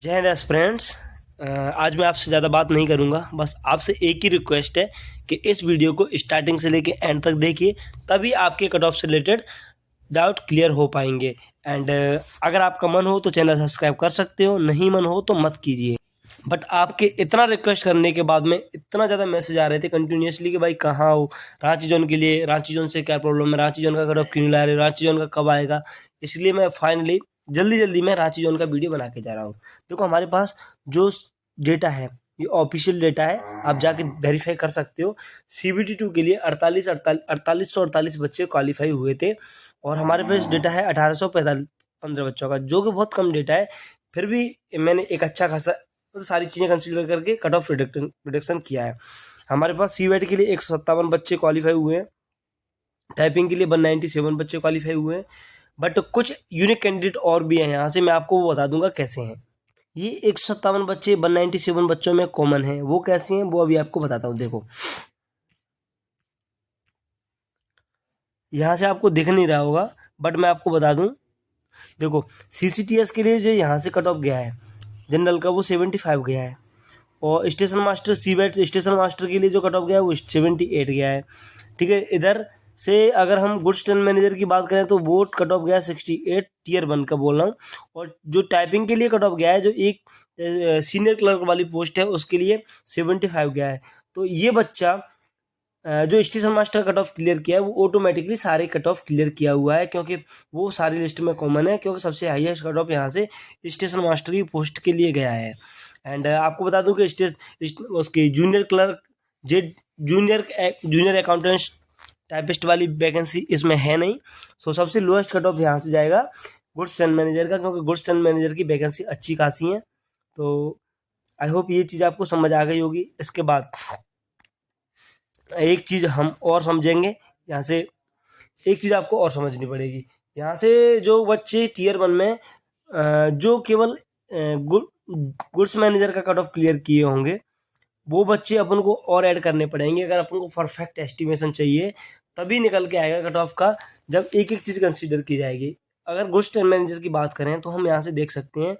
जय हिंद फ्रेंड्स। आज मैं आपसे ज़्यादा बात नहीं करूँगा, बस आपसे एक ही रिक्वेस्ट है कि इस वीडियो को स्टार्टिंग से लेके एंड तक देखिए, तभी आपके कट ऑफ से रिलेटेड डाउट क्लियर हो पाएंगे। एंड अगर आपका मन हो तो चैनल सब्सक्राइब कर सकते हो, नहीं मन हो तो मत कीजिए। बट आपके इतना रिक्वेस्ट करने के बाद में इतना ज़्यादा मैसेज आ रहे थे कंटिन्यूसली कि भाई कहाँ हो, रांची जोन के लिए, रांची जोन से क्या प्रॉब्लम है, रांची जोन का कट ऑफ क्यों नहीं ला रहे, रांची जोन का कब आएगा। इसलिए मैं फाइनली जल्दी जल्दी में रांची जोन का वीडियो बना के जा रहा हूँ। देखो हमारे पास जो डेटा है ये ऑफिशियल डेटा है, आप जाके वेरीफाई कर सकते हो। CBT 2 के लिए 48,48 बच्चे क्वालिफाई हुए थे और हमारे पास डेटा है 1815 बच्चों का, जो कि बहुत कम डेटा है। फिर भी मैंने एक अच्छा खासा सारी चीज़ें कंसीडर करके कट ऑफ प्रिडिक्शन किया है। हमारे पास CWET के लिए 157 बच्चे क्वालिफाई हुए हैं, टाइपिंग के लिए 197 बच्चे क्वालिफाई हुए हैं। बट कुछ यूनिक कैंडिडेट और भी हैं, यहाँ से मैं आपको वो बता दूंगा कैसे हैं। ये 157 बच्चे 197 बच्चों में कॉमन हैं, वो कैसे हैं वो अभी आपको बताता हूँ। देखो यहाँ से आपको दिख नहीं रहा होगा, बट मैं आपको बता दूँ। देखो CCTS के लिए जो यहाँ से कट ऑफ गया है जनरल का, वो 75 गया है। और station master CWET station master के लिए जो कट ऑफ गया है वो 78 गया है। ठीक है, इधर से अगर हम गुड्स टर्न मैनेजर की बात करें तो वो कट ऑफ गया है 68, Tier 1 का बोल रहा हूँ। और जो टाइपिंग के लिए कट ऑफ गया है, जो एक सीनियर क्लर्क वाली पोस्ट है उसके लिए 75 गया है। तो ये बच्चा जो station master cut off clear किया है वो ऑटोमेटिकली सारे कट ऑफ क्लियर किया हुआ है, क्योंकि वो सारी लिस्ट में कॉमन है, क्योंकि सबसे हाईएस्ट कट ऑफ यहाँ से स्टेशन मास्टर की पोस्ट के लिए गया है। एंड आपको बता दूं कि उसकी junior clerk, Z junior accountant typist वाली वैकेंसी इसमें है नहीं। सो सबसे लोएस्ट कट ऑफ यहाँ से जाएगा गुड्स टर्न मैनेजर का, क्योंकि गुड्स टर्न मैनेजर की वैकेंसी अच्छी खासी है। तो आई होप ये चीज़ आपको समझ आ गई होगी। इसके बाद एक चीज़ हम और समझेंगे यहाँ से, एक चीज़ आपको और समझनी पड़ेगी। यहाँ से जो बच्चे Tier 1 में जो केवल गुड्स मैनेजर का कट ऑफ क्लियर किए होंगे, वो बच्चे अपन को और ऐड करने पड़ेंगे। अगर अपन को परफेक्ट एस्टिमेशन चाहिए तभी निकल के आएगा कट ऑफ का, जब एक एक चीज़ कंसीडर की जाएगी। अगर गुड्स टर्न मैनेजर की बात करें तो हम यहाँ से देख सकते हैं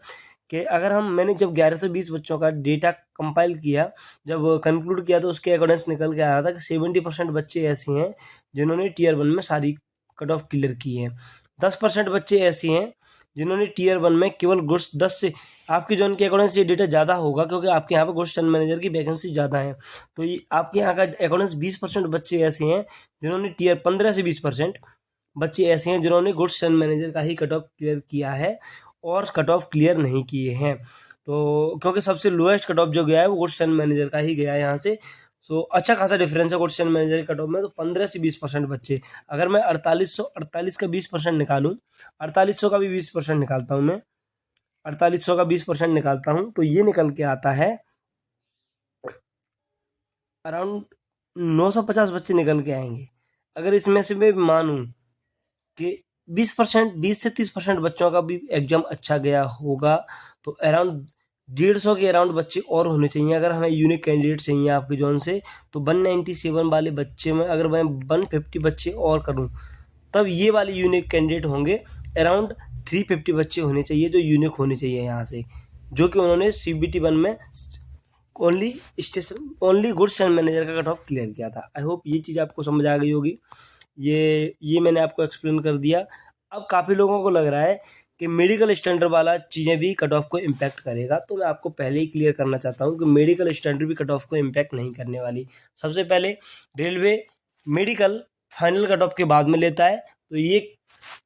कि अगर मैंने जब 1120 बच्चों का डेटा कंपाइल किया, जब कंक्लूड किया, तो उसके अकॉर्डिंग्स निकल के आया था कि 70% बच्चे ऐसे हैं जिन्होंने Tier 1 में सारी कट ऑफ क्लियर की है। 10% बच्चे ऐसे हैं जिन्होंने Tier 1 में केवल गुड्स 10 से, आपकी जोन के अकॉर्डिंग्स ये डेटा ज़्यादा होगा क्योंकि आपके यहाँ पर गुड्स टर्न मैनेजर की वैकेंसी ज़्यादा है। तो ये आपके यहाँ का अकॉर्डिंग्स 20% बच्चे ऐसे हैं जिन्होंने 15 से 20% बच्चे ऐसे हैं जिन्होंने गुड्स टर्न मैनेजर का ही कट ऑफ क्लियर किया है और कट ऑफ क्लियर नहीं किए हैं। तो क्योंकि सबसे लोएस्ट कट ऑफ जो गया है वो गुड्स टर्न मैनेजर का ही गया है यहाँ से। सो अच्छा खासा डिफरेंस है गुड्स टर्न मैनेजर के कट ऑफ में। तो 15 से 20% बच्चे, अगर मैं 4848 का 20% निकालूँ, 4800 का भी 20% निकालता हूँ मैं, 4800 का 20% निकालता हूँ तो ये निकल के आता है अराउंड 950 बच्चे निकल के आएंगे। अगर इसमें से मैं मानूँ कि 20%, 20 से 30% बच्चों का भी एग्जाम अच्छा गया होगा, तो अराउंड 150 के अराउंड बच्चे और होने चाहिए। अगर हमें यूनिक कैंडिडेट चाहिए आपके जोन से, तो 197 वाले बच्चे में अगर मैं 150 बच्चे और करूं, तब ये वाले यूनिक कैंडिडेट होंगे। अराउंड 350 बच्चे होने चाहिए जो यूनिक होने चाहिए यहाँ से, जो कि उन्होंने CBT 1 में ओनली गुड्स टर्न मैनेजर का कट ऑफ क्लियर किया था। आई होप ये चीज़ आपको समझ आ गई होगी। ये मैंने आपको एक्सप्लेन कर दिया। अब काफ़ी लोगों को लग रहा है कि मेडिकल स्टैंडर्ड वाला चीज़ें भी कट ऑफ को इम्पैक्ट करेगा, तो मैं आपको पहले ही क्लियर करना चाहता हूँ कि मेडिकल स्टैंडर्ड भी कट ऑफ को इम्पैक्ट नहीं करने वाली। सबसे पहले railway medical final cut off के बाद में लेता है। तो ये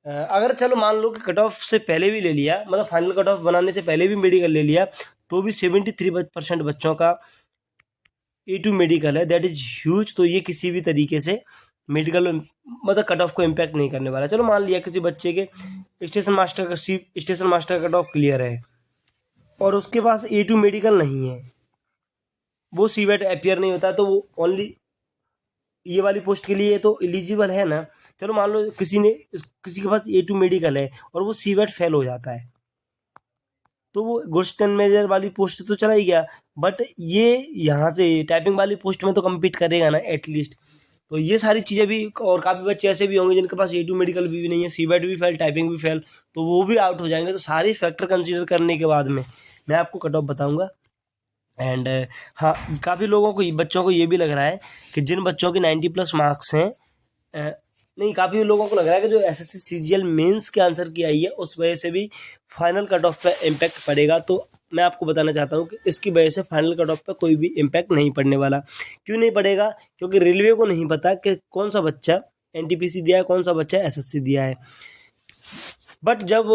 अगर चलो मान लो कि कट ऑफ से पहले भी ले लिया, मतलब फाइनल कट ऑफ बनाने से पहले भी मेडिकल ले लिया, तो भी 73% बच्चों का A2 मेडिकल है, दैट इज ह्यूज। तो ये किसी भी तरीके से मेडिकल मतलब कट ऑफ को इम्पैक्ट नहीं करने वाला। चलो मान लिया किसी बच्चे के station master cut off clear है और उसके पास A2 मेडिकल नहीं है, वो CWET अपियर नहीं होता, तो वो ओनली ये वाली पोस्ट के लिए तो एलिजिबल है ना। चलो मान लो किसी के पास A2 मेडिकल है और वो CWET फेल हो जाता है, तो वो गुड्स टर्न मैनेजर वाली पोस्ट तो चला ही गया, बट ये यहाँ से टाइपिंग वाली पोस्ट में तो कम्पीट करेगा ना एटलीस्ट। तो ये सारी चीज़ें भी, और काफ़ी बच्चे ऐसे भी होंगे जिनके पास A2 मेडिकल भी नहीं है, CWET भी फेल, टाइपिंग भी फेल, तो वो भी आउट हो जाएंगे। तो सारे फैक्टर कंसीडर करने के बाद में मैं आपको कट ऑफ बताऊँगा। एंड हाँ, काफ़ी लोगों को, बच्चों को ये भी लग रहा है कि जिन बच्चों के 90+ मार्क्स हैं, नहीं, काफ़ी लोगों को लग रहा है कि जो एसएससी सीजीएल मेंस के आंसर की आई है उस वजह से भी फाइनल कट ऑफ पे इम्पैक्ट पड़ेगा। तो मैं आपको बताना चाहता हूँ कि इसकी वजह से फाइनल कट ऑफ पे कोई भी इम्पैक्ट नहीं पड़ने वाला। क्यों नहीं पड़ेगा? क्योंकि रेलवे को नहीं पता कि कौन सा बच्चा एनटीपीसी दिया है, कौन सा बच्चा एसएससी दिया है। बट जब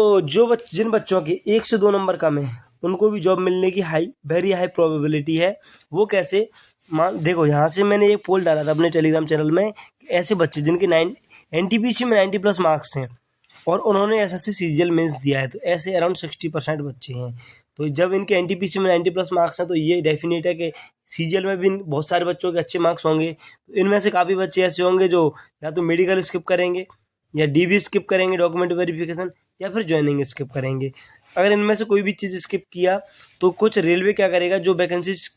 जिन बच्चों के 1 से 2 नंबर कम है उनको भी जॉब मिलने की वेरी हाई प्रोबेबिलिटी है। वो कैसे? देखो, यहाँ से मैंने एक पोल डाला था अपने टेलीग्राम चैनल में, ऐसे बच्चे जिनके एनटीपीसी में 90+ मार्क्स हैं और उन्होंने एसएससी सीजीएल मेंस दिया है, तो ऐसे अराउंड 60% बच्चे हैं। तो जब इनके एनटीपीसी में 90+ मार्क्स हैं तो ये डेफिनेट है कि सीजीएल में भी बहुत सारे बच्चों के अच्छे मार्क्स होंगे। तो इनमें से काफ़ी बच्चे ऐसे होंगे जो या तो मेडिकल स्किप करेंगे, या डीबी स्किप करेंगे, डॉक्यूमेंट वेरिफिकेशन, या फिर ज्वाइनिंग स्किप करेंगे। अगर इनमें से कोई भी चीज़ स्किप किया तो कुछ रेलवे क्या करेगा, जो वैकेंसीज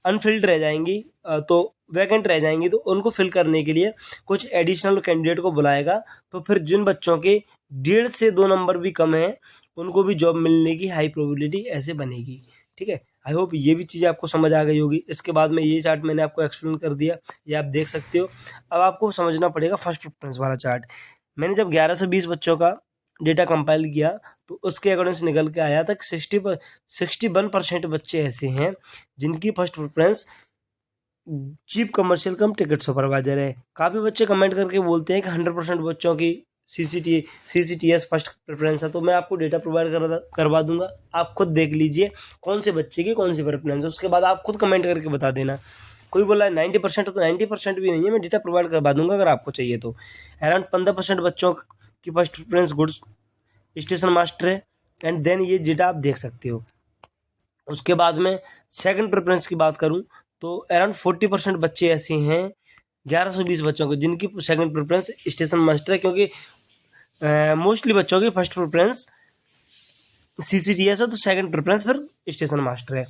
अनफिल्ड रह जाएंगी, तो वैकेंट रह जाएंगी, तो उनको फिल करने के लिए कुछ एडिशनल कैंडिडेट को बुलाएगा। तो फिर जिन बच्चों के 1.5 से 2 नंबर भी कम हैं उनको भी जॉब मिलने की हाई प्रोबेबिलिटी ऐसे बनेगी। ठीक है, आई होप ये भी चीज़ें आपको समझ आ गई होगी। इसके बाद में ये चार्ट मैंने आपको एक्सप्लेन कर दिया, ये आप देख सकते हो। अब आपको समझना पड़ेगा फर्स्ट प्रेफरेंस वाला चार्ट। मैंने जब 11 से 20 बच्चों का डेटा कंपाइल किया तो उसके अकॉर्डिंग से निकल के आया था कि 61% बच्चे ऐसे हैं जिनकी फर्स्ट प्रेफरेंस चीफ कमर्शियल कम टिकट सुपरवाइजर है। काफ़ी बच्चे कमेंट करके बोलते हैं कि 100% बच्चों की सीसीटीएस फर्स्ट प्रेफरेंस है। तो मैं आपको डेटा प्रोवाइड करवा दूंगा, आप खुद देख लीजिए कौन से बच्चे की कौन सी प्रेफरेंस है, उसके बाद आप खुद कमेंट करके बता देना। कोई बोला है 90% है तो 90% भी नहीं है, मैं डेटा प्रोवाइड करवा दूंगा अगर आपको चाहिए तो। अराउंड 15% बच्चों की first preference goods station master है, एंड देन ये डेटा आप देख सकते हो। उसके बाद में सेकंड प्रेफरेंस की बात करूं तो अराउंड 40% बच्चे ऐसे हैं 11 से 20 बच्चों को जिनकी सेकंड प्रेफरेंस स्टेशन मास्टर है, क्योंकि मोस्टली बच्चों की फर्स्ट प्रेफरेंस सीसीटीएस है, तो सेकंड प्रेफरेंस फिर स्टेशन मास्टर है।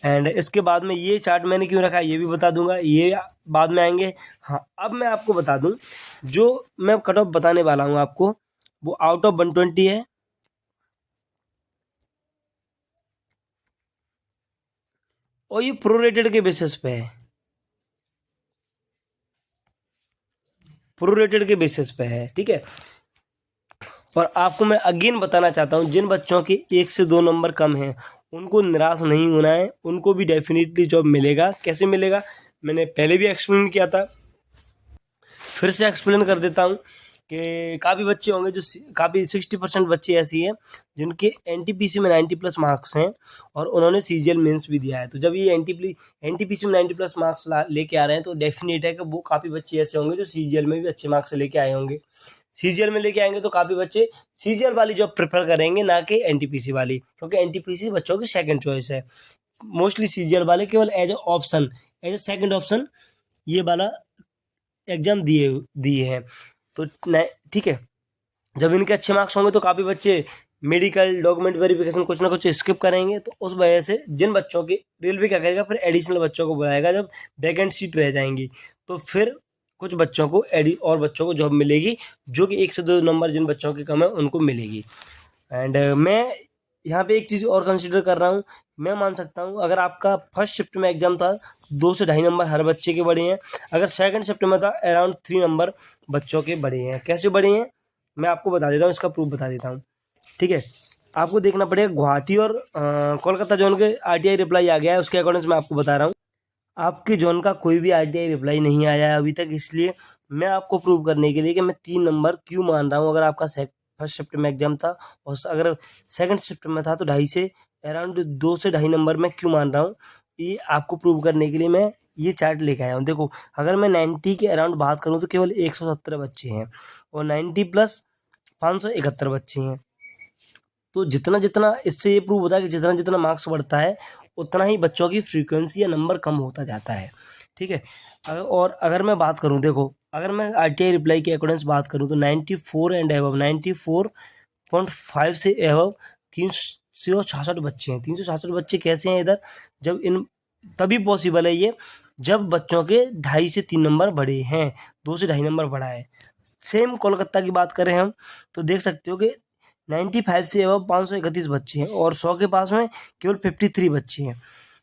एंड इसके बाद में ये चार्ट मैंने क्यों रखा है ये भी बता दूंगा, ये बाद में आएंगे। हाँ, अब मैं आपको बता दूं, जो मैं कट ऑफ बताने वाला हूँ आपको वो आउट ऑफ 120 है, और ये प्रोरेटेड के बेसिस पे है, प्रोरेटेड के बेसिस पे है। ठीक है, और आपको मैं अगेन बताना चाहता हूँ, जिन बच्चों के 1 से 2 नंबर कम हैं उनको निराश नहीं होना है, उनको भी डेफिनेटली जॉब मिलेगा। कैसे मिलेगा मैंने पहले भी एक्सप्लेन किया था, फिर से एक्सप्लेन कर देता हूँ कि काफ़ी बच्चे होंगे जो काफ़ी 60% बच्चे ऐसी हैं जिनके एनटीपीसी में 90+ मार्क्स हैं और उन्होंने सीजीएल मेंस भी दिया है। तो जब ये एनटीपीसी में 90+ मार्क्स लेके आ रहे हैं तो डेफिनेट है कि वो काफ़ी बच्चे ऐसे होंगे जो सीजीएल में भी अच्छे मार्क्स लेके आए होंगे। सीजीएल में लेके आएंगे तो काफ़ी बच्चे सीजीएल वाली जॉब प्रेफर करेंगे, ना कि एनटीपीसी वाली, क्योंकि एनटीपीसी बच्चों की सेकंड चॉइस है। मोस्टली सीजीएल वाले केवल as a option, as a second option ये वाला एग्जाम दिए हैं। तो ठीक है, जब इनके अच्छे मार्क्स होंगे तो काफ़ी बच्चे मेडिकल डॉक्यूमेंट वेरिफिकेशन कुछ ना कुछ स्किप करेंगे। तो उस वजह से जिन बच्चों के रेलवे क्या करेगा, फिर एडिशनल बच्चों को बुलाएगा जब वैकेंट सीट रह जाएंगी, तो फिर कुछ बच्चों को और बच्चों को जॉब मिलेगी, जो कि 1 से 2 नंबर जिन बच्चों के कम है उनको मिलेगी। एंड मैं यहाँ पे एक चीज़ और कंसिडर कर रहा हूँ, मैं मान सकता हूँ अगर आपका फर्स्ट शिफ्ट में एग्जाम था 2 से 2.5 नंबर हर बच्चे के बढ़े हैं, अगर सेकंड शिफ्ट में था अराउंड 3 नंबर बच्चों के बढ़े हैं। कैसे बढ़े हैं मैं आपको बता देता हूँ, इसका प्रूफ बता देता हूँ। ठीक है, आपको देखना पड़ेगा गुवाहाटी और कोलकाता जोन के आरटीआई रिप्लाई आ गया है, उसके अकॉर्डिंग मैं आपको बता रहा हूँ। आपके जोन का कोई भी आरटीआई रिप्लाई नहीं आया है अभी तक, इसलिए मैं आपको प्रूव करने के लिए कि मैं 3 नंबर क्यों मान रहा हूँ। अगर आपका फर्स्ट शिफ्ट में एग्जाम था और अगर सेकंड शिफ्ट में था तो 2.5 से अराउंड 2 से 2.5 नंबर मैं क्यों मान रहा हूँ, ये आपको प्रूव करने के लिए मैं ये चार्ट लेके आया हूँ। देखो, अगर मैं 90 के अराउंड बात करूँ तो केवल 117 बच्चे हैं और 90 प्लस 571 बच्चे हैं। तो जितना जितना इससे ये प्रूव होता है कि जितना जितना मार्क्स बढ़ता है उतना ही बच्चों की फ्रीक्वेंसी या नंबर कम होता जाता है। ठीक है, और अगर मैं बात करूं, देखो अगर मैं आरटीआई रिप्लाई के अकॉर्डिंग बात करूं तो 94 एंड एबव 94.5 से एबव 366 बच्चे हैं। 366 बच्चे कैसे हैं इधर, जब इन तभी पॉसिबल है ये जब बच्चों के 2.5 से 3 नंबर बढ़े हैं, 2 से 2.5 नंबर बढ़ा है। सेम कोलकाता की बात करें हम तो देख सकते हो कि 95 से एबव 531 बच्चे हैं और 100 के पास में केवल 53 बच्चे हैं।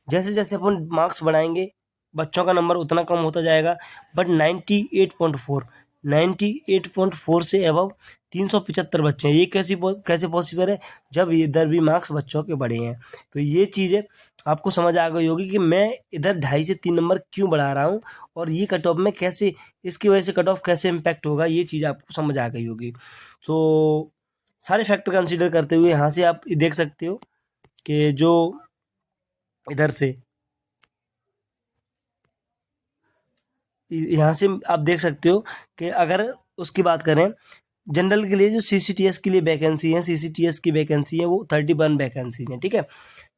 जैसे जैसे अपन मार्क्स बढ़ाएंगे बच्चों का नंबर उतना कम होता जाएगा। बट 98.4 से एबव 375 बच्चे हैं। ये कैसे पॉसिबल है जब इधर भी मार्क्स बच्चों के बढ़े हैं। तो ये चीज़ें आपको समझ आ गई होगी कि मैं इधर 2.5 से 3 नंबर क्यों बढ़ा रहा हूँ और ये कट ऑफ में कैसे, इसकी वजह से कट ऑफ कैसे इम्पैक्ट होगा, ये चीज़ आपको समझ आ गई होगी। तो सारे फैक्टर कंसीडर करते हुए यहाँ से आप देख सकते हो कि जो इधर से यहाँ से आप देख सकते हो कि अगर उसकी बात करें जनरल के लिए जो CCTS के लिए वैकेंसी है, CCTS की वैकेंसी है वो 31 वैकेंसीज हैं। ठीक है,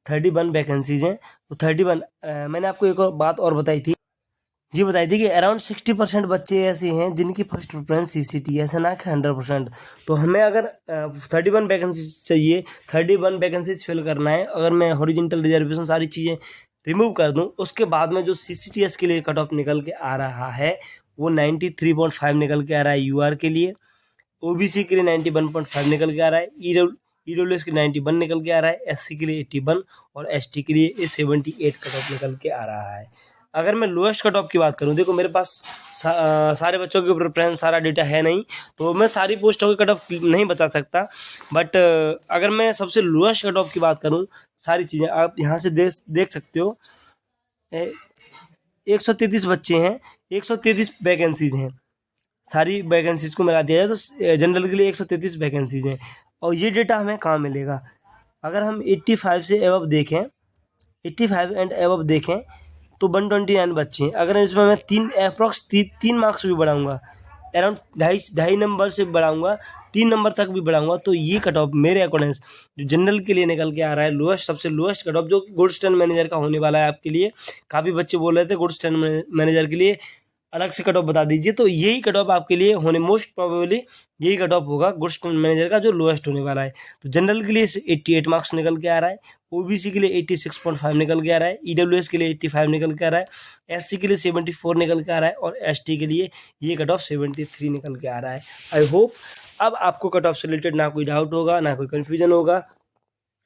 31 वैकेंसीज हैं। तो 31 मैंने आपको एक और बात और बताई थी, ये बताई थी कि अराउंड 60% बच्चे ऐसे हैं जिनकी फर्स्ट प्रेफरेंस CCTS है, ना कि 100%। तो हमें अगर 31 वैकेंसी चाहिए, 31 वैकेंसीज फिल करना है, अगर मैं हॉरिजॉन्टल रिजर्वेशन सारी चीज़ें रिमूव कर दूं, उसके बाद में जो CCTS के लिए कट ऑफ निकल के आ रहा है वो 93.5 निकल के आ रहा है UR के लिए, OBC के लिए 91.5 निकल के आ रहा है, EWS के 91 निकल के आ रहा है, SC के लिए 81 और ST के लिए 78 कट ऑफ निकल के आ रहा है। अगर मैं लोएस्ट कट ऑफ की बात करूं, देखो मेरे पास सारे बच्चों के प्रेफरेंस सारा डेटा है नहीं, तो मैं सारी पोस्टों के कट ऑफ नहीं बता सकता। बट अगर मैं सबसे लोएस्ट कट ऑफ की बात करूं, सारी चीज़ें आप यहाँ से देख सकते हो। 133 बच्चे हैं, 133 वैकेंसीज हैं। सारी वैकेंसीज को मिला दिया जाए तो जनरल के लिए 133 वैकेंसीज हैं। और ये डेटा हमें कहाँ मिलेगा, अगर हम 85 से एबव देखें, 85 एंड एबव देखें तो 129 बच्चे हैं। अगर इसमें मैं तीन मार्क्स भी बढ़ाऊंगा, अराउंड ढाई नंबर से बढ़ाऊंगा, 3 नंबर तक भी बढ़ाऊंगा, तो ये कट ऑफ मेरे अकॉर्डिंग जो जनरल के लिए निकल के आ रहा है लोएस्ट, सबसे लोएस्ट कट ऑफ जो गुड्स टर्न मैनेजर का होने वाला है आपके लिए। काफ़ी बच्चे बोल रहे थे गुड्स टर्न मैनेजर के लिए अलग से कट ऑफ बता दीजिए, तो यही कट ऑफ आपके लिए होने, मोस्ट प्रोबेबली यही कट ऑफ होगा गुड्स मैनेजर का जो लोएस्ट होने वाला है। तो जनरल के लिए 88 मार्क्स निकल के आ रहा है, OBC के लिए 86.5 निकल के आ रहा है, EWS के लिए 85 निकल के आ रहा है, SC के लिए 74 निकल के आ रहा है और ST के लिए ये कट ऑफ 73 निकल के आ रहा है। आई होप अब आपको कट ऑफ से रिलेटेड ना कोई डाउट होगा, ना कोई कन्फ्यूजन होगा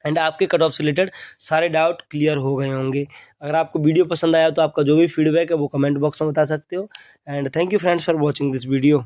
एंड आपके कट ऑफ से रिलेटेड सारे डाउट क्लियर हो गए होंगे। अगर आपको वीडियो पसंद आया तो आपका जो भी फीडबैक है वो कमेंट बॉक्स में बता सकते हो। And thank you friends for watching this video.